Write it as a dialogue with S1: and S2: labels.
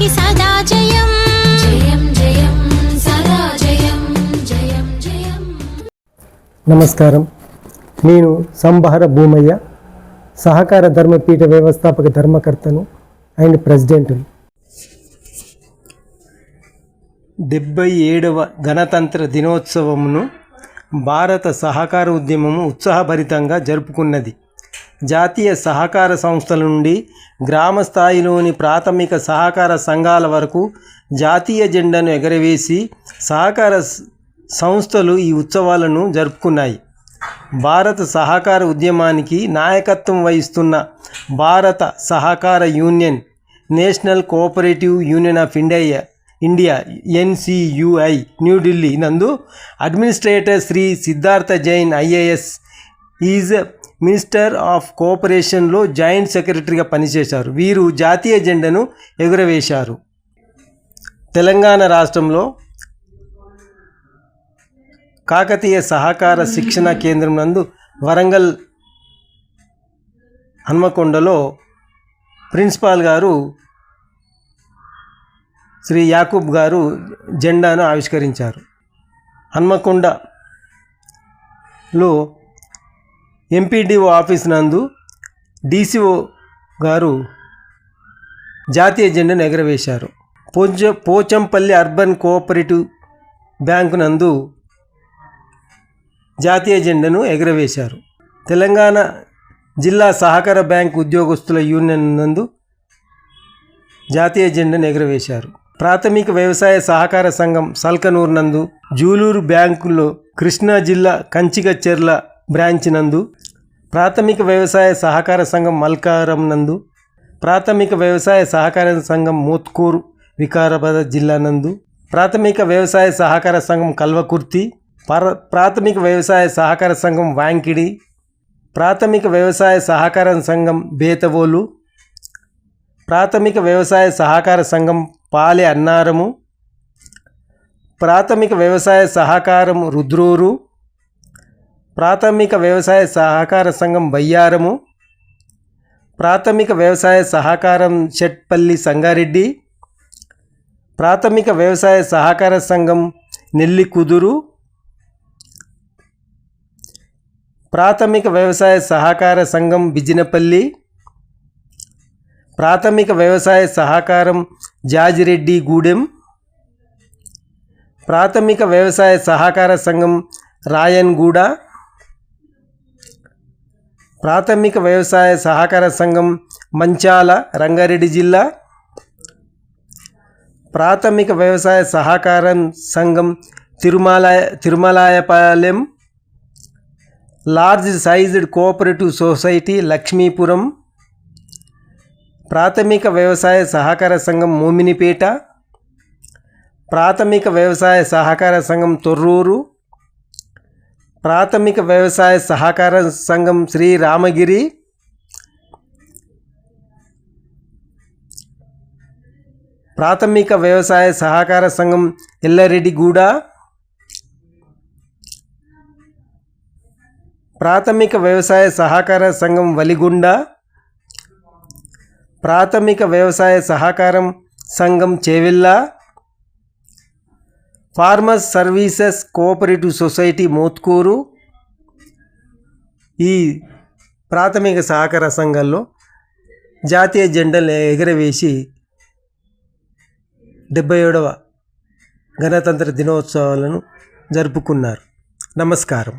S1: కి సదా జయం జయం జయం సదా జయం జయం జయం.
S2: నమస్కారం. నేను సంబహర భూమయ్య, సహకార ధర్మపీఠ వ్యవస్థాపక ధర్మకర్తను అండ్ ప్రెసిడెంట్. 77వ గణతంత్ర దినోత్సవమును భారత సహకార ఉద్యమము ఉత్సాహభరితంగా జరుపుకున్నది. జాతీయ సహకార సంస్థల నుండి గ్రామ స్థాయిలోని ప్రాథమిక సహకార సంఘాల వరకు జాతీయ జెండాను ఎగరవేసి సహకార సంస్థలు ఈ ఉత్సవాలను జరుపుకున్నాయి. భారత సహకార ఉద్యమానికి నాయకత్వం వహిస్తున్న భారత సహకార union, National Cooperative Union of India NCUI New Delhi నందు administrator Shri Siddhartha Jain IAS is minister of కోఆపరేషన్లో జాయింట్ సెక్రటరీగా పనిచేశారు. వీరు జాతీయ జెండాను ఎగురవేశారు. తెలంగాణ రాష్ట్రంలో కాకతీయ సహకార శిక్షణ కేంద్రం నందు వరంగల్ హన్మకొండలో ప్రిన్సిపాల్ గారు శ్రీ యాకూబ్ గారు జెండాను ఆవిష్కరించారు. హన్మకొండలో MPDO ఆఫీస్ నందు DCO గారు జాతీయ జెండాను ఎగరవేశారు. పోచంపల్లి అర్బన్ కోఆపరేటివ్ బ్యాంకు నందు జాతీయ జెండాను ఎగరవేశారు. తెలంగాణ జిల్లా సహకార బ్యాంక్ ఉద్యోగస్తుల యూనియన్ నందు జాతీయ జెండాను ఎగరవేశారు. ప్రాథమిక వ్యవసాయ సహకార సంఘం సల్కనూరు నందు, జూలూరు బ్యాంకులో కృష్ణా జిల్లా కంచిగచెర్ల బ్రాంచ్ నందు, ప్రాథమిక వ్యవసాయ సహకార సంఘం మల్కారం నందు, ప్రాథమిక వ్యవసాయ సహకార సంఘం మోత్కూరు వికారాబాద్ జిల్లా నందు, ప్రాథమిక వ్యవసాయ సహకార సంఘం కల్వకుర్తి, ప్రాథమిక వ్యవసాయ సహకార సంఘం వాంకిడి, ప్రాథమిక వ్యవసాయ సహకార సంఘం బేతవోలు, ప్రాథమిక వ్యవసాయ సహకార సంఘం పాలె అన్నారము, ప్రాథమిక వ్యవసాయ సహకారం రుద్రూరు, ప్రాథమిక వ్యవసాయ సహకార సంఘం బయ్యారము, ప్రాథమిక వ్యవసాయ సహకారం చెట్పల్లి సంగారెడ్డి, ప్రాథమిక వ్యవసాయ సహకార సంఘం నెల్లి కుదురు, ప్రాథమిక వ్యవసాయ సహకార సంఘం బిజినపల్లి, ప్రాథమిక వ్యవసాయ సహకారం జాజిరెడ్డి గూడెం, ప్రాథమిక వ్యవసాయ సహకార సంఘం రాయన్గూడ, ప్రాథమిక వ్యవసాయ సహకార సంఘం మంచాల రంగారెడ్డి జిల్లా, ప్రాథమిక వ్యవసాయ సహకార సంఘం Tirumalayapalem, large sized cooperative society Lakshmipuram, ప్రాథమిక వ్యవసాయ సహకార సంఘం మోమినిపేట, ప్రాథమిక వ్యవసాయ సహకార సంఘం తొర్రూరు, ప్రాథమిక వ్యవసాయ సహకార సంఘం శ్రీరామగిరి, ప్రాథమిక వ్యవసాయ సహకార సంఘం ఎల్లారెడ్డిగూడ, ప్రాథమిక వ్యవసాయ సహకార సంఘం వలిగొండ, ప్రాథమిక వ్యవసాయ సహకారం సంఘం Chevella, farmers services cooperative society Mothkur. ఈ ప్రాథమిక సహకార సంఘాల్లో జాతీయ జెండాలు ఎగరవేసి 77వ గణతంత్ర దినోత్సవాలను జరుపుకున్నారు. నమస్కారం.